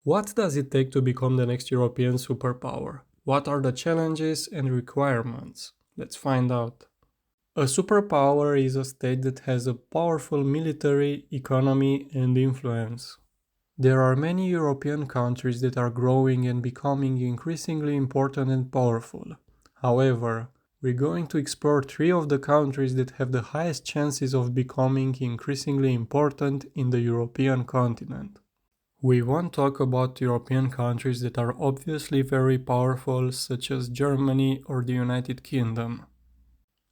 What does it take to become the next European superpower? What are the challenges and requirements? Let's find out. A superpower is a state that has a powerful military, economy, and influence. There are many European countries that are growing and becoming increasingly important and powerful. However, we're going to explore three of the countries that have the highest chances of becoming increasingly important in the European continent. We won't talk about European countries that are obviously very powerful, such as Germany or the United Kingdom.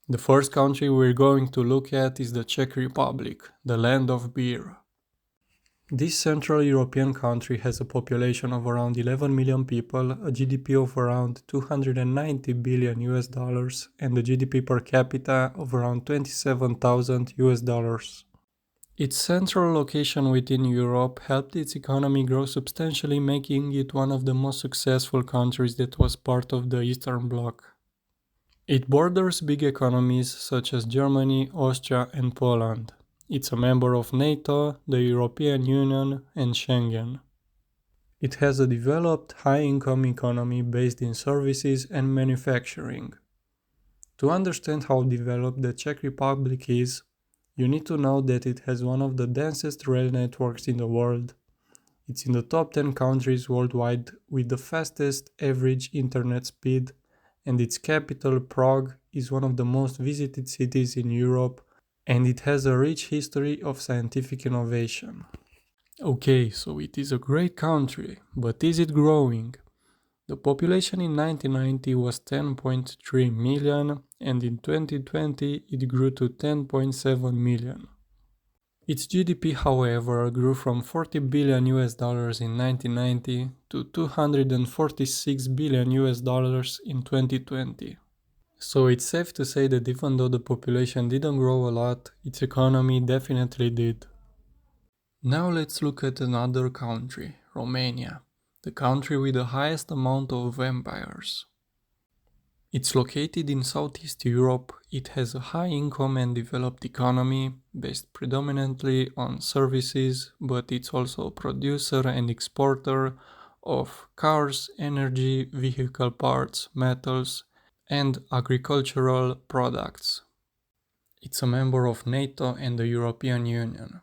The first country we're going to look at is the Czech Republic, the land of beer. This Central European country has a population of around 11 million people, a GDP of around 290 billion US dollars, and a GDP per capita of around 27,000 US dollars. Its central location within Europe helped its economy grow substantially, making it one of the most successful countries that was part of the Eastern Bloc. It borders big economies such as Germany, Austria, and Poland. It's a member of NATO, the European Union, and Schengen. It has a developed high-income economy based in services and manufacturing. To understand how developed the Czech Republic is, you need to know that it has one of the densest rail networks in the world. It's in the top 10 countries worldwide with the fastest average internet speed, and its capital, Prague, is one of the most visited cities in Europe, and it has a rich history of scientific innovation. Okay, so it is a great country, but is it growing? The population in 1990 was 10.3 million, and in 2020 it grew to 10.7 million. Its GDP, however, grew from 40 billion US dollars in 1990 to 246 billion US dollars in 2020. So it's safe to say that even though the population didn't grow a lot, its economy definitely did. Now let's look at another country, Romania, the country with the highest amount of vampires. It's located in Southeast Europe. It has a high income and developed economy based predominantly on services, but it's also a producer and exporter of cars, energy, vehicle parts, metals, and agricultural products. It's a member of NATO and the European Union.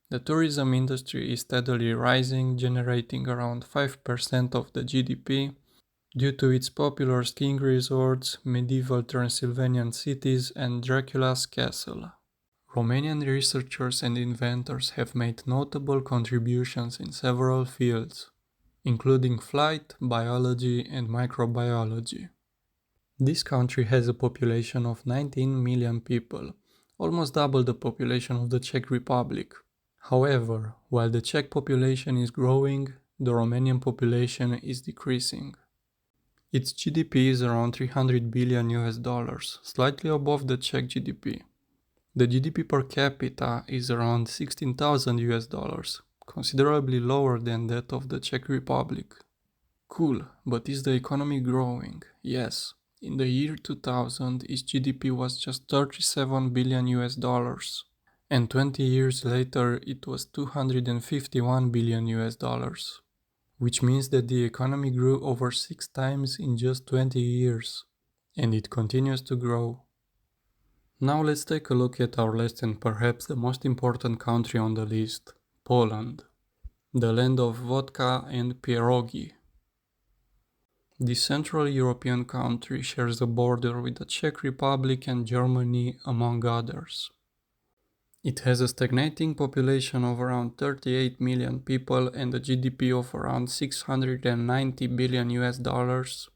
The tourism industry is steadily rising, generating around 5% of the GDP due to its popular skiing resorts, medieval Transylvanian cities, and Dracula's castle. Romanian researchers and inventors have made notable contributions in several fields, including flight, biology, and microbiology. This country has a population of 19 million people, almost double the population of the Czech Republic. However, while the Czech population is growing, the Romanian population is decreasing. Its GDP is around 300 billion US dollars, slightly above the Czech GDP. The GDP per capita is around 16,000 US dollars, considerably lower than that of the Czech Republic. Cool, but is the economy growing? Yes. In the year 2000, its GDP was just 37 billion US dollars, and 20 years later it was 251 billion US dollars, which means that the economy grew over 6 times in just 20 years, and it continues to grow. Now let's take a look at our last and perhaps the most important country on the list, Poland, the land of vodka and pierogi. This Central European country shares a border with the Czech Republic and Germany, among others. It has a stagnating population of around 38 million people and a GDP of around 690 billion US dollars,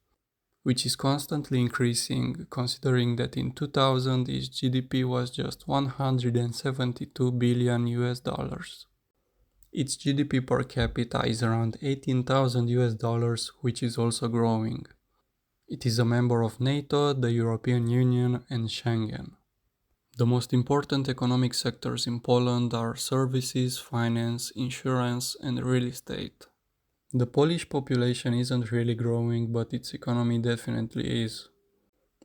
which is constantly increasing, considering that in 2000 its GDP was just 172 billion US dollars. Its GDP per capita is around 18,000 US dollars, which is also growing. It is a member of NATO, the European Union, and Schengen. The most important economic sectors in Poland are services, finance, insurance, and real estate. The Polish population isn't really growing, but its economy definitely is.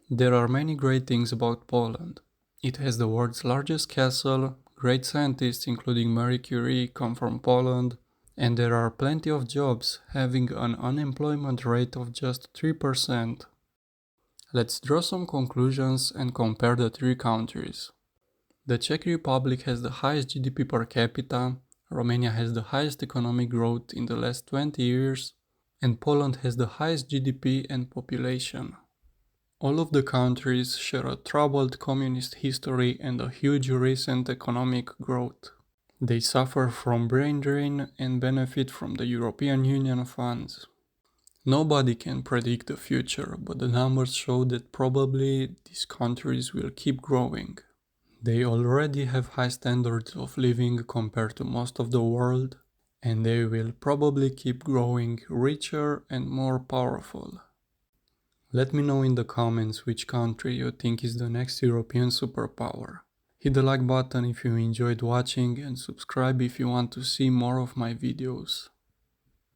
There are many great things about Poland. It has the world's largest castle, great scientists including Marie Curie come from Poland, And there are plenty of jobs, having an unemployment rate of just 3%. Let's draw some conclusions and compare the three countries. The Czech Republic has the highest GDP per capita, Romania has the highest economic growth in the last 20 years, and Poland has the highest GDP and population. All of the countries share a troubled communist history and a huge recent economic growth. They suffer from brain drain and benefit from the European Union funds. Nobody can predict the future, but the numbers show that probably these countries will keep growing. They already have high standards of living compared to most of the world, and they will probably keep growing richer and more powerful. Let me know in the comments which country you think is the next European superpower. Hit the like button if you enjoyed watching and subscribe if you want to see more of my videos.